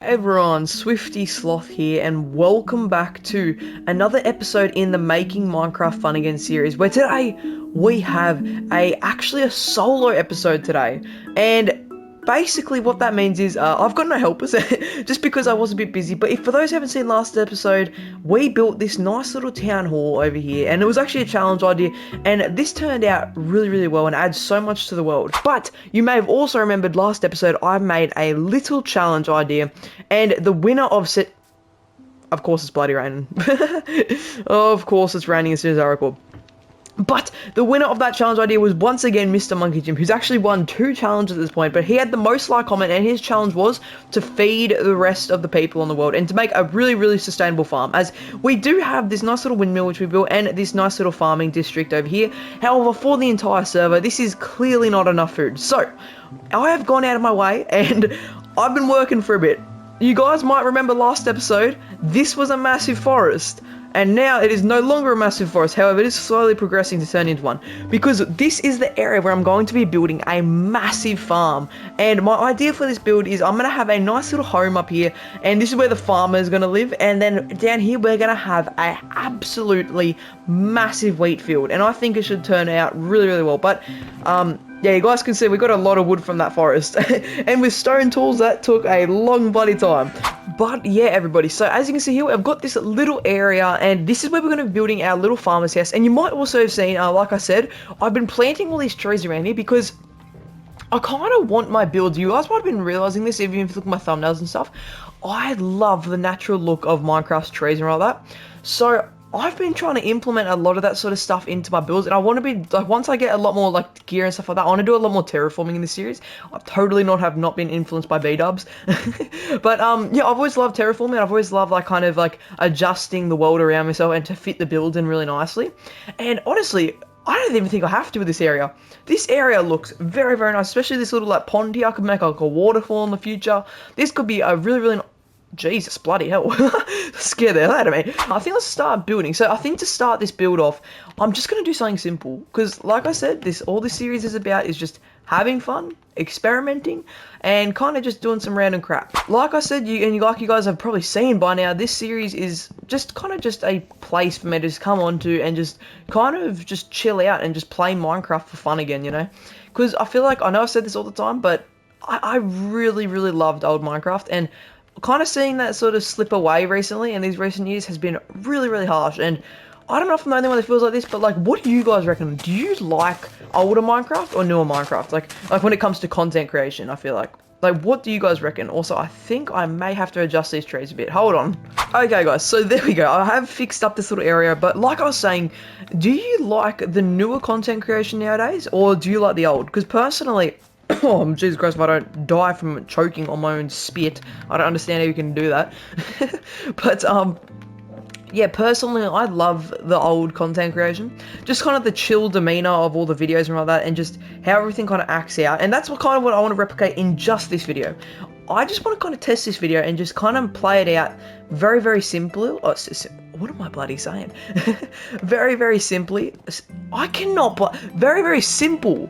Everyone, Swifty Sloth here, and welcome back to another episode in the Making Minecraft Fun Again series, where today we have actually a solo episode today, and basically what that means is I've got no helpers, just because I was a bit busy. But if for those who haven't seen last episode, we built this nice little town hall over here, and it was actually a challenge idea, and this turned out really well and adds so much to the world. But you may have also remembered last episode I made a little challenge idea, and the winner of set. Of course it's bloody raining. Of course it's raining as soon as I record. But the winner of that challenge idea was once again Mr. Monkey Jim, who's actually won 2 challenges at this point, but he had the most like comment, and his challenge was to feed the rest of the people in the world and to make a really sustainable farm, as we do have this nice little windmill which we built and this nice little farming district over here. However, for the entire server, this is clearly not enough food. So, I have gone out of my way and I've been working for a bit. You guys might remember last episode, this was a massive forest. And now it is no longer a massive forest. However, it is slowly progressing to turn into one, because this is the area where I'm going to be building a massive farm. And my idea for this build is I'm going to have a nice little home up here, and this is where the farmer is going to live, and then down here we're going to have a absolutely massive wheat field, and I think it should turn out really well. But yeah, you guys can see we got a lot of wood from that forest, and with stone tools that took a long bloody time. But yeah, everybody, so as you can see here, I've got this little area, and this is where we're going to be building our little farmer's house. And you might also have seen, like I said, I've been planting all these trees around here because I kind of want my builds. You guys might have been realizing this even if you look at my thumbnails and stuff. I love the natural look of Minecraft's trees and all that. So I've been trying to implement a lot of that sort of stuff into my builds, and I want to be, like, once I get a lot more, like, gear and stuff like that, I want to do a lot more terraforming in this series. I've totally have not been influenced by B-dubs. But, yeah, I've always loved terraforming, I've always loved, like, kind of, like, adjusting the world around myself and to fit the builds in really nicely. And honestly, I don't even think I have to with this area. This area looks very nice, especially this little, like, pond here. I could make, like, a waterfall in the future. This could be a really Jesus, bloody hell. Scared the hell out of me. I think let's start building. So I think to start this build off, I'm just going to do something simple. Because like I said, all this series is about is just having fun, experimenting, and kind of just doing some random crap. Like I said, like you guys have probably seen by now, this series is just kind of just a place for me to just come on to and just kind of just chill out and just play Minecraft for fun again, you know? Because I feel like, I know I've said this all the time, but I really loved old Minecraft, and kind of seeing that sort of slip away recently in these recent years has been really harsh. And I don't know if I'm the only one that feels like this, but like, what do you guys reckon? Do you like older Minecraft or newer Minecraft? Like when it comes to content creation, I feel like what do you guys reckon? Also, I think I may have to adjust these trees a bit. Hold on. Okay guys, so there we go. I have fixed up this little area, but like I was saying, do you like the newer content creation nowadays, or do you like the old? Because personally, oh, Jesus Christ, if I don't die from choking on my own spit, I don't understand how you can do that. But, yeah, personally, I love the old content creation. Just kind of the chill demeanor of all the videos and all that, and just how everything kind of acts out. And that's what I want to replicate in just this video. I just want to kind of test this video and just kind of play it out very simply. Oh, what am I bloody saying? very simply. I cannot, very simple.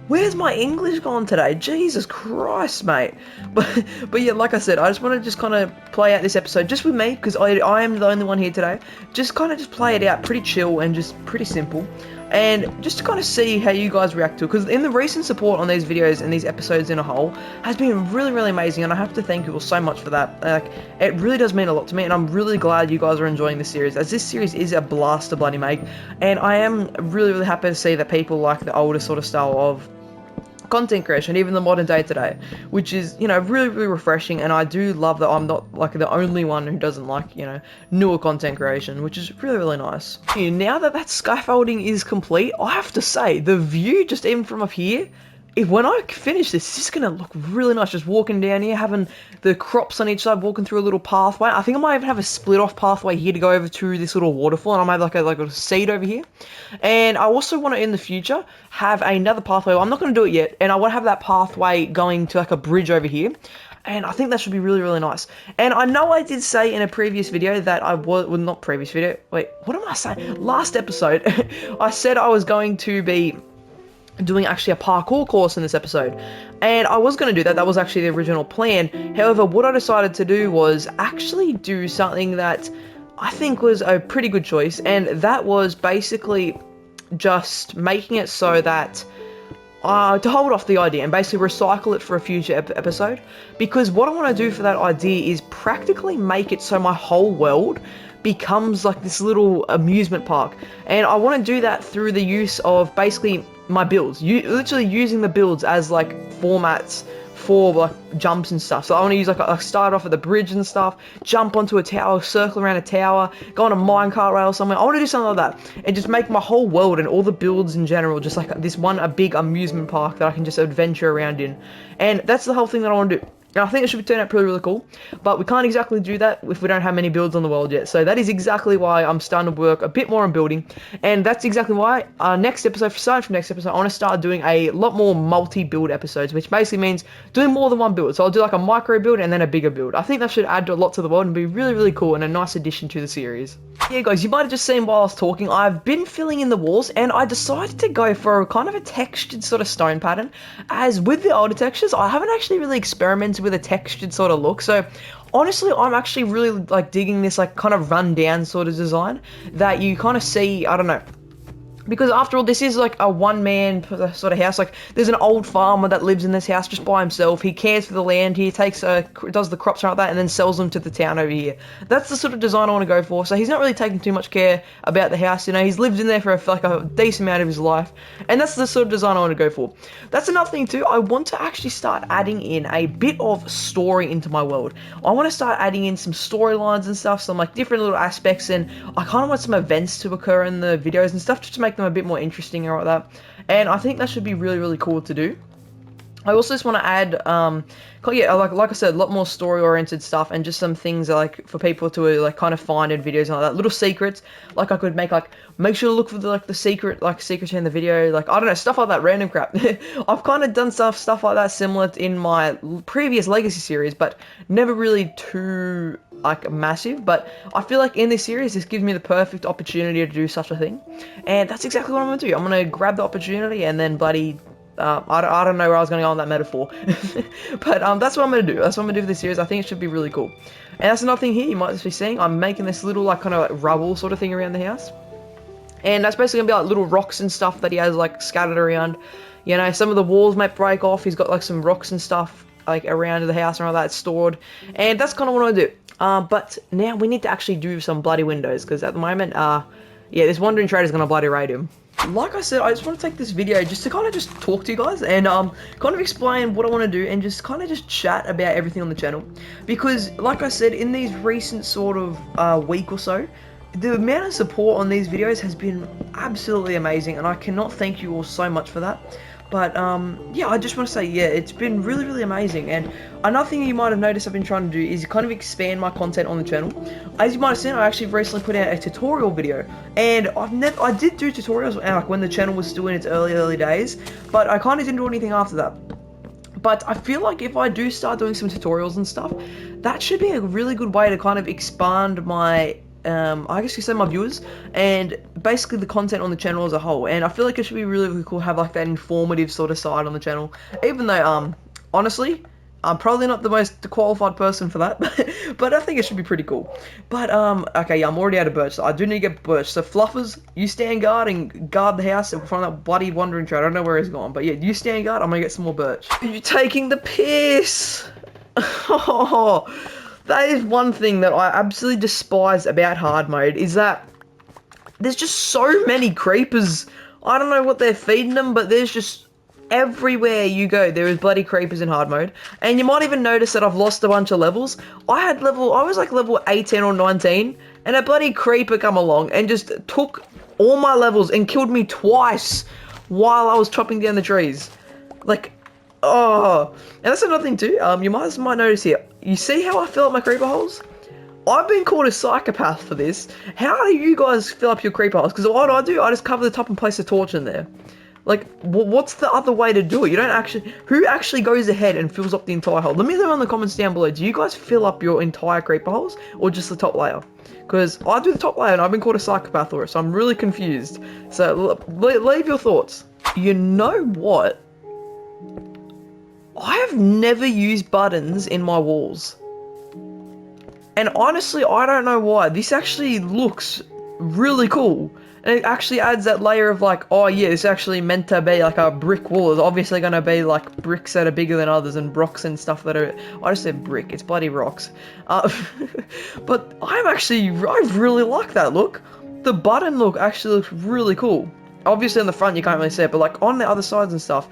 Where's my English gone today? Jesus Christ, mate. But yeah, like I said, I just want to just kind of play out this episode just with me, because I am the only one here today. Just kind of just play it out pretty chill and just pretty simple. And just to kind of see how you guys react to it, because in the recent support on these videos and these episodes in a whole has been really amazing, and I have to thank you all so much for that. Like, it really does mean a lot to me, and I'm really glad you guys are enjoying this series, as this series is a blast to bloody make. And I am really happy to see that people like the older sort of style of content creation, even the modern day today, which is, you know, really refreshing. And I do love that I'm not like the only one who doesn't like, you know, newer content creation, which is really nice. Now that scaffolding is complete, I have to say the view just even from up here, when I finish this, it's just going to look really nice, just walking down here, having the crops on each side, walking through a little pathway. I think I might even have a split off pathway here to go over to this little waterfall, and I might have like a seed over here. And I also want to, in the future, have another pathway. Well, I'm not going to do it yet, and I want to have that pathway going to like a bridge over here. And I think that should be really nice. And I know I did say in a previous video that I was, well, not previous video, wait, what am I saying? Last episode, I said I was going to be doing actually a parkour course in this episode. And I was going to do that. That was actually the original plan. However, what I decided to do was actually do something that I think was a pretty good choice. And that was basically just making it so that to hold off the idea and basically recycle it for a future episode. Because what I want to do for that idea is practically make it so my whole world becomes like this little amusement park. And I want to do that through the use of basically my builds. Literally using the builds as like formats for like jumps and stuff. So I want to use like start off at the bridge and stuff, jump onto a tower, circle around a tower, go on a minecart rail somewhere. I want to do something like that and just make my whole world and all the builds in general just like this a big amusement park that I can just adventure around in. And that's the whole thing that I want to do. And I think it should turn out really cool, but we can't exactly do that if we don't have many builds on the world yet. So that is exactly why I'm starting to work a bit more on building, and that's exactly why next episode, starting from next episode, I want to start doing a lot more multi-build episodes, which basically means doing more than one build. So I'll do like a micro build and then a bigger build. I think that should add a lot to the world and be really cool and a nice addition to the series. Yeah guys, you might have just seen while I was talking, I've been filling in the walls and I decided to go for a kind of a textured sort of stone pattern, as with the older textures, I haven't actually really experimented with a textured sort of look. So honestly, I'm actually really like digging this like kind of run down sort of design that you kind of see, I don't know. Because after all, this is like a one-man sort of house. Like, there's an old farmer that lives in this house just by himself. He cares for the land. He does the crops and all that, and then sells them to the town over here. That's the sort of design I want to go for. So he's not really taking too much care about the house. You know, he's lived in there for like a decent amount of his life, and that's the sort of design I want to go for. That's another thing too. I want to actually start adding in a bit of story into my world. I want to start adding in some storylines and stuff, some like different little aspects, and I kind of want some events to occur in the videos and stuff just to make them a bit more interesting or like that. And I think that should be really cool to do. I also just want to add, yeah, like I said, a lot more story-oriented stuff and just some things like for people to like kind of find in videos and all that. Little secrets, like I could make sure to look for the secrets in the video, like I don't know, stuff like that, random crap. I've kind of done stuff like that similar in my previous Legacy series, but never really too like massive. But I feel like in this series, this gives me the perfect opportunity to do such a thing, and that's exactly what I'm gonna do. I'm gonna grab the opportunity and then bloody. I don't know where I was going to go on that metaphor, but that's what I'm going to do. That's what I'm going to do for this series. I think it should be really cool. And that's another thing here you might just be seeing. I'm making this little like kind of like rubble sort of thing around the house. And that's basically going to be like little rocks and stuff that he has like scattered around. You know, some of the walls might break off. He's got like some rocks and stuff like around the house and all that stored. And that's kind of what I want to do. But now we need to actually do some bloody windows, because at the moment, yeah, this wandering trader is going to bloody raid him. Like I said, I just want to take this video just to kind of just talk to you guys and kind of explain what I want to do and just kind of just chat about everything on the channel. Because like I said, in these recent sort of week or so, the amount of support on these videos has been absolutely amazing, and I cannot thank you all so much for that. But yeah, I just want to say, yeah, it's been really amazing. And another thing you might have noticed I've been trying to do is kind of expand my content on the channel. As you might have seen, I actually recently put out a tutorial video, and I did do tutorials like when the channel was still in its early days, but I kind of didn't do anything after that. But I feel like if I do start doing some tutorials and stuff, that should be a really good way to kind of expand my I guess you say my viewers, and basically the content on the channel as a whole. And I feel like it should be really cool to have like that informative sort of side on the channel, even though honestly I'm probably not the most qualified person for that, but I think it should be pretty cool. But okay, yeah, I'm already out of birch, so I do need to get birch. So Fluffers, you stand guard and guard the house in front of that bloody wandering trader. I don't know where he's gone, but yeah, you stand guard. I'm gonna get some more birch. Are you taking the piss? Oh, that is one thing that I absolutely despise about hard mode, is that there's just so many creepers. I don't know what they're feeding them, but there's just everywhere you go, there is bloody creepers in hard mode. And you might even notice that I've lost a bunch of levels. I was like level 18 or 19, and a bloody creeper come along and just took all my levels and killed me twice while I was chopping down the trees. Like, oh, and that's another thing too. You might notice here. You see how I fill up my creeper holes? I've been called a psychopath for this. How do you guys fill up your creeper holes? Because what do? I just cover the top and place a torch in there. Like, what's the other way to do it? You don't actually... Who actually goes ahead and fills up the entire hole? Let me know in the comments down below. Do you guys fill up your entire creeper holes, or just the top layer? Because I do the top layer, and I've been called a psychopath for it, so I'm really confused. So leave your thoughts. You know what? I have never used buttons in my walls. And honestly, I don't know why. This actually looks really cool. And it actually adds that layer of like, oh yeah, it's actually meant to be like a brick wall. It's obviously going to be like bricks that are bigger than others and rocks and stuff that are... I just said brick, it's bloody rocks. But I really like that look. The button look actually looks really cool. Obviously on the front you can't really see it, but like on the other sides and stuff,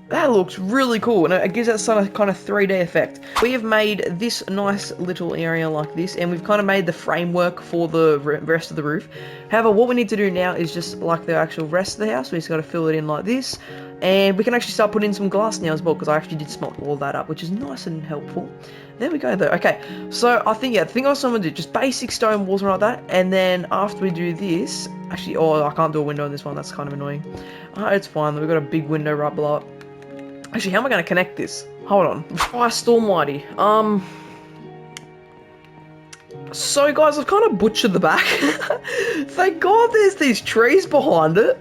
that looks really cool, and it gives that some kind of 3D effect. We have made this nice little area like this, and we've kind of made the framework for the rest of the roof. However, what we need to do now is just like the actual rest of the house, we just got to fill it in like this, and we can actually start putting in some glass now as well, because I actually did smelt all that up, which is nice and helpful. There we go though. Okay, so I think, the thing I was going to do, just basic stone walls and like that, and then after we do this, actually, I can't do a window on this one, that's kind of annoying. It's fine, we've got a big window right below it. Actually, how am I going to connect this? Hold on. Christ almighty. So guys, I've kind of butchered the back. Thank God there's these trees behind it.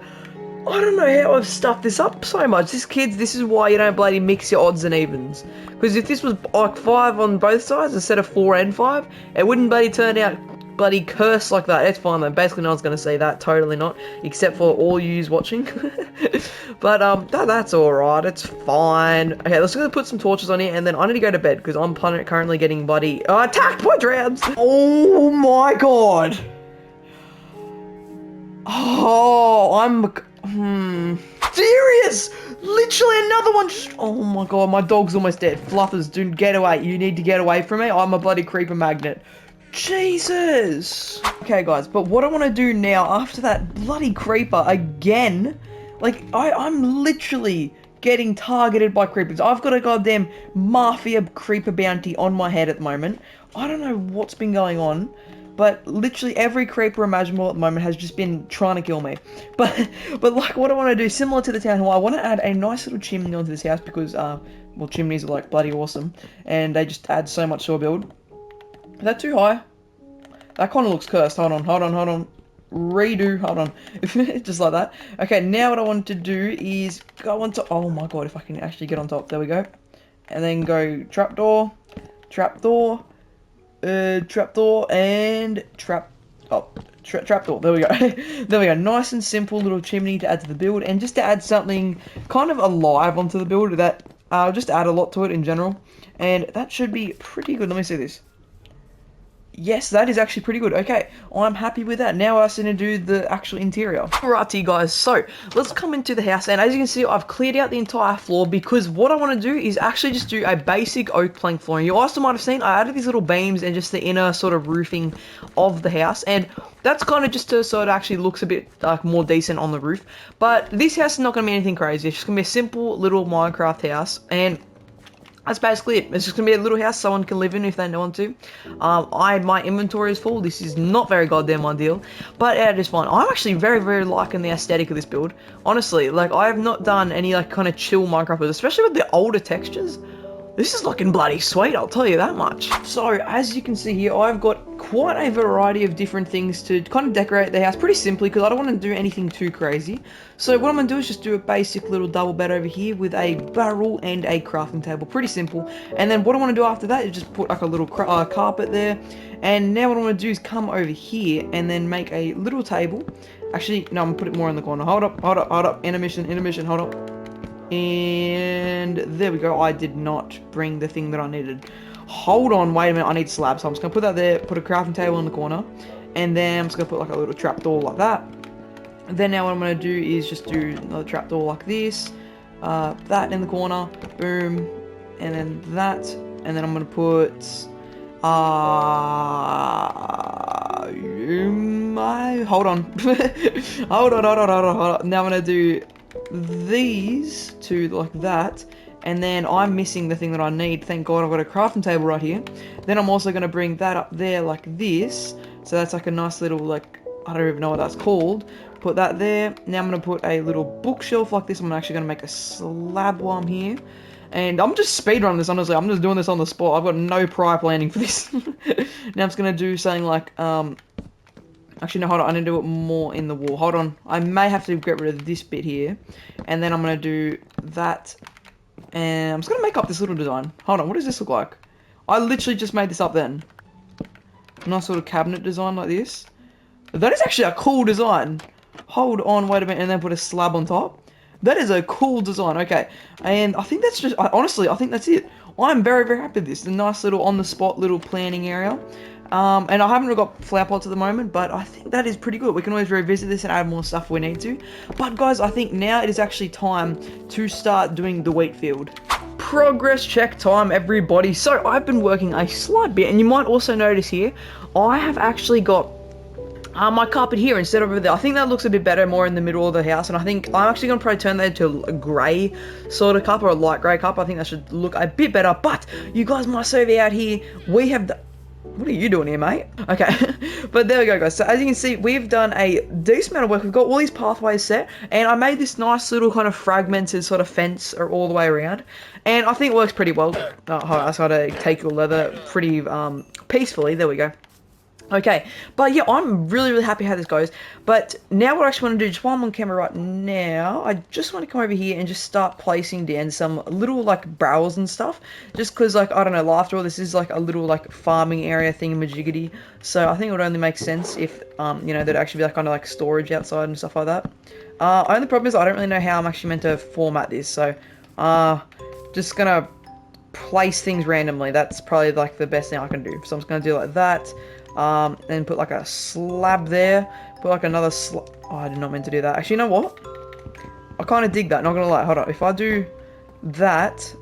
I don't know how I've stuffed this up so much. This is why you don't bloody mix your odds and evens. Because if this was like 5 on both sides instead of 4 and 5, it wouldn't bloody turn out bloody cursed like that. It's fine though. Basically no one's going to see that. Totally not. Except for all yous watching. But that's alright. It's fine. Okay, let's go put some torches on here and then I need to go to bed because I'm currently getting bloody attacked by drabs. Oh my god. Oh, serious! Literally another one oh my god, my dog's almost dead. Fluffers, dude, get away. You need to get away from me. I'm a bloody creeper magnet. Jesus! Okay guys, but what I want to do now, after that bloody creeper again, like, I'm literally getting targeted by creepers. I've got a goddamn mafia creeper bounty on my head at the moment. I don't know what's been going on, but literally every creeper imaginable at the moment has just been trying to kill me. But like, what I want to do, similar to the town hall, I want to add a nice little chimney onto this house because, well, chimneys are like bloody awesome, and they just add so much to a build. Is that too high? That kind of looks cursed. Hold on. Redo. Hold on. Just like that. Okay, now what I want to do is go on top. Oh my god, if I can actually get on top. There we go. And then go trapdoor, trapdoor, trapdoor, and trapdoor. There we go. There we go. Nice and simple little chimney to add to the build. And just to add something kind of alive onto the build that, just add a lot to it in general. And that should be pretty good. Let me see this. Yes, that is actually pretty good. Okay, I'm happy with that. Now I just need to do the actual interior. Alrighty guys, so let's come into the house, and as you can see, I've cleared out the entire floor because what I want to do is actually just do a basic oak plank flooring. You also might have seen I added these little beams and just the inner sort of roofing of the house, and that's kind of just to so it actually looks a bit like more decent on the roof. But this house is not going to be anything crazy. It's just going to be a simple little Minecraft house, and that's basically it. It's just going to be a little house someone can live in if they want to. My inventory is full. This is not very goddamn ideal, but it is fine. I'm actually very, very liking the aesthetic of this build. Honestly, like, I have not done any, like, kind of chill Minecraft builds, especially with the older textures. This is looking bloody sweet, I'll tell you that much. So, as you can see here, I've got quite a variety of different things to kind of decorate the house pretty simply because I don't want to do anything too crazy. So what I'm going to do is just do a basic little double bed over here with a barrel and a crafting table. Pretty simple. And then what I want to do after that is just put like a little carpet there. And now what I want to do is come over here and then make a little table. Actually, no, I'm going to put it more in the corner. Hold up. Intermission, hold up. And there we go. I did not bring the thing that I needed. Hold on, wait a minute. I need slabs. So I'm just going to put that there, put a crafting table in the corner. And then I'm just going to put like a little trapdoor like that. And then now what I'm going to do is just do another trapdoor like this. That in the corner. Boom. And then that. And then I'm going to put... hold on. hold on. Now I'm going to do these two like that, and then I'm missing the thing that I need. Thank God I've got a crafting table right here. Then I'm also going to bring that up there like this, so that's like a nice little, like, I don't even know what that's called. Put that there. Now I'm going to put a little bookshelf like this. I'm actually going to make a slab while I'm here. And I'm just speedrunning this, honestly. I'm just doing this on the spot. I've got no prior planning for this. Now I'm just going to do something like, Actually, no, hold on. I need to do it more in the wall. Hold on. I may have to get rid of this bit here. And then I'm going to do that. And I'm just going to make up this little design. Hold on. What does this look like? I literally just made this up then. Nice little cabinet design like this. That is actually a cool design. Hold on, wait a minute, and then put a slab on top. That is a cool design, okay. And I think that's just, honestly, I think that's it. I'm very, very happy with this. A nice little on-the-spot little planning area. And I haven't got flower pots at the moment, but I think that is pretty good. We can always revisit this and add more stuff if we need to. But guys, I think now it is actually time to start doing the wheat field. Progress check time, everybody. So I've been working a slight bit, and you might also notice here, I have actually got my carpet here instead of over there. I think that looks a bit better, more in the middle of the house, and I think I'm actually going to probably turn that into a grey sort of carpet, or a light grey carpet. I think that should look a bit better, but you guys might see out here, we have the... What are you doing here, mate? Okay, but there we go, guys. So as you can see, we've done a decent amount of work. We've got all these pathways set, and I made this nice little kind of fragmented sort of fence all the way around, and I think it works pretty well. Oh, hold on, I just gotta take your leather pretty peacefully. There we go. Okay, but yeah, I'm really, really happy how this goes. But now what I actually want to do, just while I'm on camera right now, I just want to come over here and just start placing down some little, like, barrels and stuff. Just because, like, I don't know, after all, this is, like, a little, like, farming area thingamajiggity. So I think it would only make sense if, you know, there'd actually be, like, kind of, like, storage outside and stuff like that. Only problem is I don't really know how I'm actually meant to format this. So, just gonna place things randomly. That's probably, like, the best thing I can do. So I'm just gonna do like that. And put like a slab there, put like another slab. Oh, I did not mean to do that. Actually, you know what? I kind of dig that, not gonna lie. Hold on, if I do that,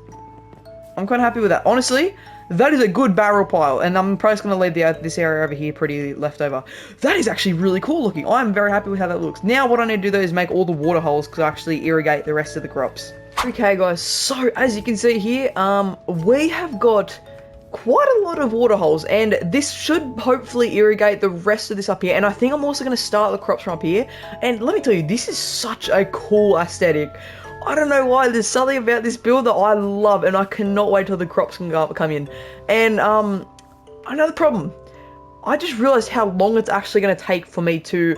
I'm kind of happy with that. Honestly, that is a good barrel pile, and I'm probably just gonna leave this area over here pretty left over. That is actually really cool looking. I'm very happy with how that looks. Now, what I need to do though is make all the water holes to actually irrigate the rest of the crops. Okay, guys, so as you can see here, we have got quite a lot of water holes, and this should hopefully irrigate the rest of this up here. And I think I'm also going to start the crops from up here. And let me tell you, this is such a cool aesthetic. I don't know why, there's something about this build that I love, and I cannot wait till the crops can come in. And another problem, I just realized how long it's actually going to take for me to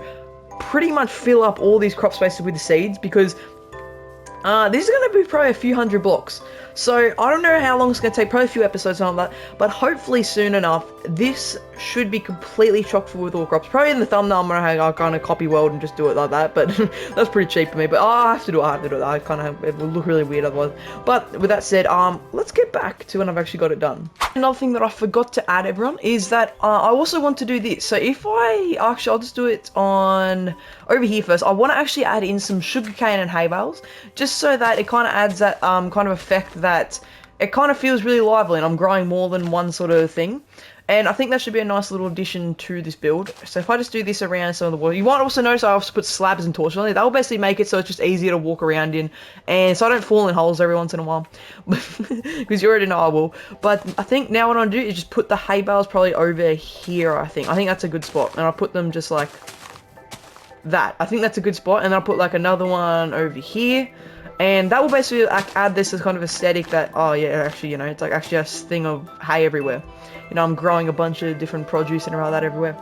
pretty much fill up all these crop spaces with the seeds, because this is going to be probably a few hundred blocks. So I don't know how long it's going to take, probably a few episodes on that, but hopefully soon enough, this should be completely chock full with all crops. Probably in the thumbnail, I'm going to kind of copy world and just do it like that, but that's pretty cheap for me. But I have to do it, I kind of, it will look really weird otherwise. But with that said, let's get back to when I've actually got it done. Another thing that I forgot to add, everyone, is that I also want to do this. So if I'll just do it on over here first. I want to actually add in some sugarcane and hay bales, just so that it kind of adds that kind of effect that it kind of feels really lively and I'm growing more than one sort of thing. And I think that should be a nice little addition to this build. So if I just do this around some of the water, you might also notice I also put slabs and torches on it. That will basically make it so it's just easier to walk around in, and so I don't fall in holes every once in a while, because you already know I will. But I think now what I'm gonna do is just put the hay bales probably over here. I think that's a good spot, and I'll put them just like that. I think that's a good spot, and then I'll put like another one over here. And that will basically add this as kind of aesthetic that, oh yeah, actually, you know, it's like actually a thing of hay everywhere. You know, I'm growing a bunch of different produce and all that everywhere.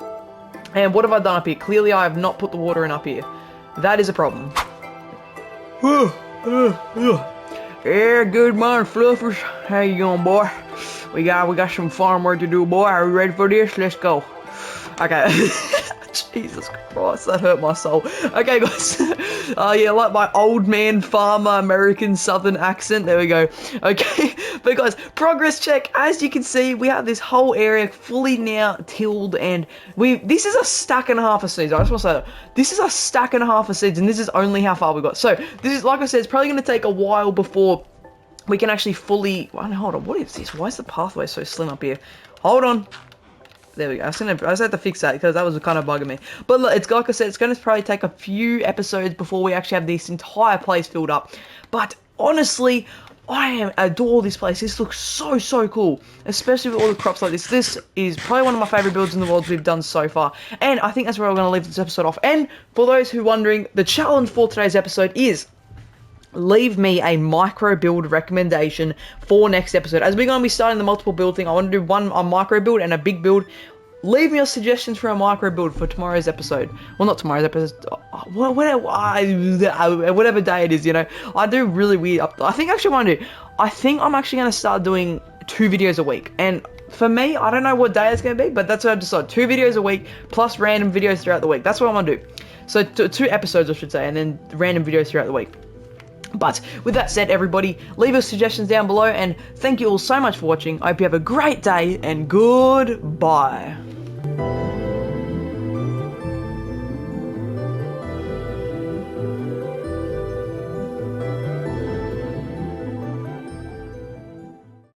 And what have I done up here? Clearly, I have not put the water in up here. That is a problem. Yeah, good morning, Fluffers. How you going, boy? We got some farm work to do, boy. Are we ready for this? Let's go. Okay. Jesus Christ, that hurt my soul. Okay, guys. Yeah, like my old man farmer American Southern accent. There we go. Okay, but guys, progress check. As you can see, we have this whole area fully now tilled, and this is a stack and a half of seeds. I just want to say that. This is a stack and a half of seeds, and this is only how far we got. So this is, like I said, it's probably going to take a while before we can actually fully. Hold on, what is this? Why is the pathway so slim up here? Hold on. There we go. I just had to fix that because that was kind of bugging me. But look, it's like I said, it's going to probably take a few episodes before we actually have this entire place filled up. But honestly, I adore this place. This looks so, so cool, especially with all the crops like this. This is probably one of my favorite builds in the world we've done so far. And I think that's where we're going to leave this episode off. And for those who are wondering, the challenge for today's episode is leave me a micro build recommendation for next episode. As we're going to be starting the multiple build thing, I want to do a micro build and a big build. leave me your suggestions for a micro build for tomorrow's episode. Well, not tomorrow's episode. Whatever day it is, you know. I do really weird. I think actually what I do. I think I'm actually gonna start doing 2 videos a week, and for me, I don't know what day it's gonna be, but that's what I've decided. 2 videos a week plus random videos throughout the week. That's what I'm gonna do. So 2 episodes, I should say, and then random videos throughout the week. But with that said, everybody, leave your suggestions down below, and thank you all so much for watching. I hope you have a great day, and goodbye.